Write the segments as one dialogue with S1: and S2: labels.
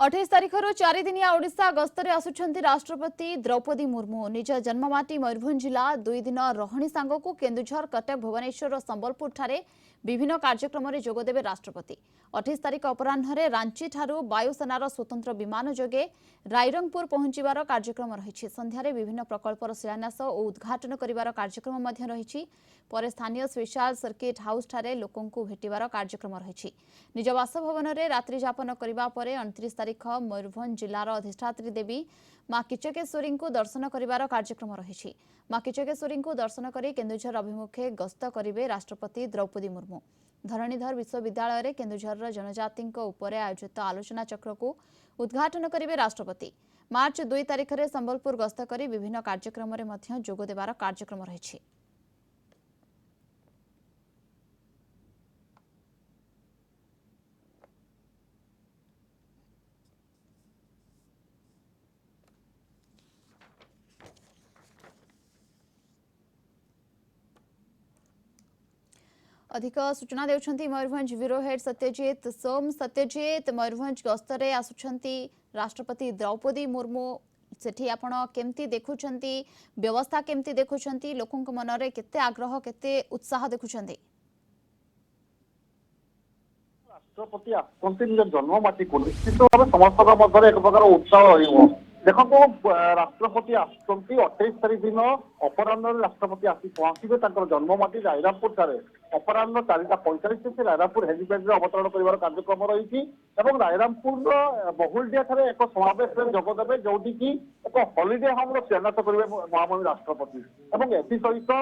S1: 28 तारिखर 4 दिनिया ओडिशा गस्तरे आसुछंती राष्ट्रपति द्रौपदी मुर्मू। निज जन्ममाटी मयूरभंज जिला 2 दिन रहणी सांगकु केन्दुझर, कटक, भुवनेश्वर और संबलपुर ठारे विभिन्न कार्यक्रम में जोगदेवे राष्ट्रपति। 28 तारिख अपराह्न रांची ठारू वायुसेनार स्वतंत्र विमान जोगे रायरंगपुर पहुंचबार कार्यक्रम रही। संध्यारे विभिन्न प्रकल्पर शिलान्यास और उद्घाटन करिवार कार्यक्रम रही। परे स्थानीय स्पेशल सर्किट हाउस ठारे लोकंकु भेटिबार कार्यक्रम रही। निज बासभवन में रात्रि जापन करबा परे 29 तारिख मयूरभंज जिलार अधिष्ठात्री देवी मां किचकेश्वरी को दर्शन करिवार कार्यक्रम रही। मां किचकेश्वरी को दर्शन करी केन्दुझर अभिमुखे गस्त करिवे राष्ट्रपति द्रौपदी मुर्मू। धरणीधर विश्वविद्यालय रे केन्दुझर जनजाति उपरे आयोजित आलोचना चक्र को उद्घाटन करिवे राष्ट्रपति। मार्च 2 तारिख में संबलपुर गस्त करी विभिन्न कार्यक्रम में जोगदेवार कार्यक्रम रही। अधिक सूचना देउछंती मयूरभंज ब्यूरो हेड सत्यजीत सोम। सत्यजीत, मयूरभंज गस्तरे आसुछंती राष्ट्रपति द्रौपदी मुर्मू, सेठी आपण केमती देखुछंती, व्यवस्था केमती देखुछंती, लोकंक मनरे केते आग्रह केते उत्साह देखुछंती?
S2: राष्ट्रपति आसंती निज जन्ममाटी को निश्चित भाव समस्त मध्य एक प्रकार उत्साह रही। देखो राष्ट्रपति आसंती 28 तारिख दिन अपराह्न राष्ट्रपति आसी पहुंचे जन्ममाटी रायरंगपुर ठारे अपराह्न 4:45 से रायरंगपुर हेलीपैड में अवतरण कर कार्यक्रम रही। रायरंगपुर बहुलडिया ठारे एक समावेश में जोगदेवे जोटी की एक हॉलिडे होम शिलान्यास करेंगे महामहिम राष्ट्रपति। एसहित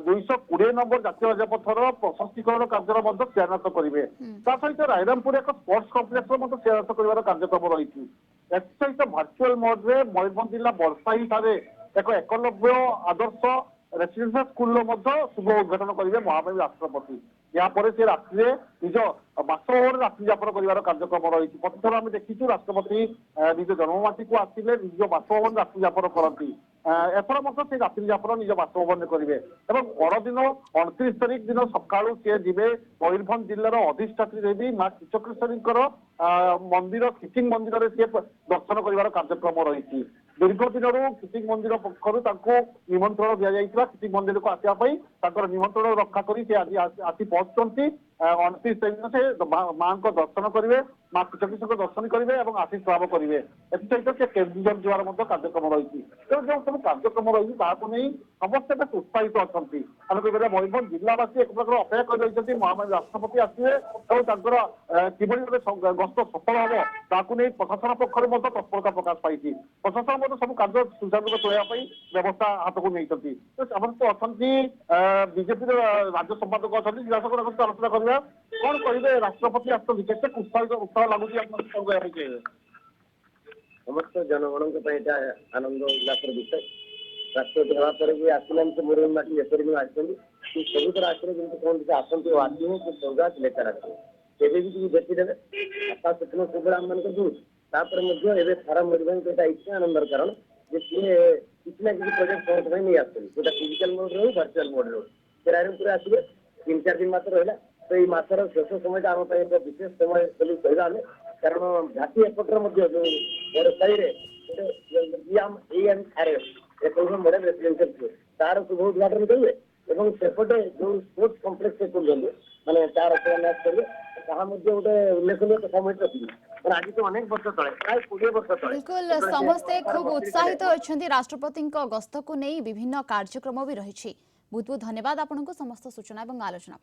S2: 220 नंबर जातीय राजपथर प्रशस्तीकरण कार्य शिलान्यास करेंगे। सहित रायरंगपुर एक स्पोर्ट्स कम्प्लेक्स शिलान्यास कर कार्यक्रम रही। सहित भर्चुआल मोड में मयूरभंज जिला बरसाही ठारे एक एकलव्य आदर्श रेसिडेंशियल स्कूल शुभ उद्घाटन करेंगे महामहिम राष्ट्रपति। यापर से रात्रि निज बासभवन रात्रि जापन कर कार्यक्रम रही। प्रतिथर आम देखीचु राष्ट्रपति निज जन्ममाटी को आसिले निज बासभवन रात्रि जापन करती। एथर से रात्रि जापन निज बासभवन करेंगे। परदिन 29 तारिख दिन सका सी जी मयूरभंज जिलार अधिष्ठात्री देवी मां किचकेश्वरी मंदिर किचिंग मंदिर में सी दर्शन कर कार्यक्रम रही। दीर्घ दिन किचिंग मंदिर पक्षर निमंत्रण दि जाता किचिंग मंदिर को आसपा निमंत्रण रक्षा कर आसी पहुंचती। 29 तारिख से मां को दर्शन करेंगे, मां किचकेश्वरी दर्शन करेंगे और आशीष लाभ करेंगे। एसहित से केन्दुझर जवार कार्यक्रम रही। जो सब कार्यक्रम रही नहीं समस्त बेस उत्साहित अच्छा आम कह मयूरभंज जिलावासी एक प्रकार अपेक्षा कर रही महामहिम राष्ट्रपति आसवे और कि गस्त सफल हम ताकू नहीं प्रशासन पक्ष तत्परता प्रकाश पाई। प्रशासन सब कार्य सुचारू चलने व्यवस्था हाथ को नहीं समस्त अच्छा बीजेपी राज्य संपादक अच्छा जिला सचिव आलोचना करवा कौन कहे राष्ट्रपति आसती केते उत्साह लगुच
S3: समस्त जनगण आनंद उल्लासर विषय। राष्ट्रपति हवा पर भी आसिलान से मुरुम माटी एसरी में आछन कि सबुतर आश्रय जंतु कोन से आसंती वादी हो कि सौगात लेकर आछन केबे भी देखि देबे आशा सपन सुबराम मन को दूर तापर मध्ये एबे सारा मरुभंज कोटा इच्छा आनंदर कारण जे किसी ना किसी प्रोजेक्ट पहुंच में नहीं आछन कोटा फिजिकल मोड रो वर्चुअल मोड रो तेरारे पूरा आसीबे 3-4 दिन मात्र रहला। तो ये मासर शेष समय आम विशेष समय बोली कहवा हमें कारण घाटी एपटर जो बड़साई मॉडल रेसिडेंशियल तार शुभ उद्घाटन करेंगे और सेपटे जो स्पोर्ट्स कम्प्लेक्स खोलते मानते तार शिलान्यास करेंगे ताहा गोटे उल्लेखनीय समय रखी। आज तो अनेक वर्ष तले प्राय 20 वर्ष तले
S1: बिल्कुल समस्ते खूब उत्साहित अच्छा राष्ट्रपति गस्त को नहीं विभिन्न कार्यक्रम भी रही। बहुत बहुत धन्यवाद आपको समस्त सूचना और आलोचना।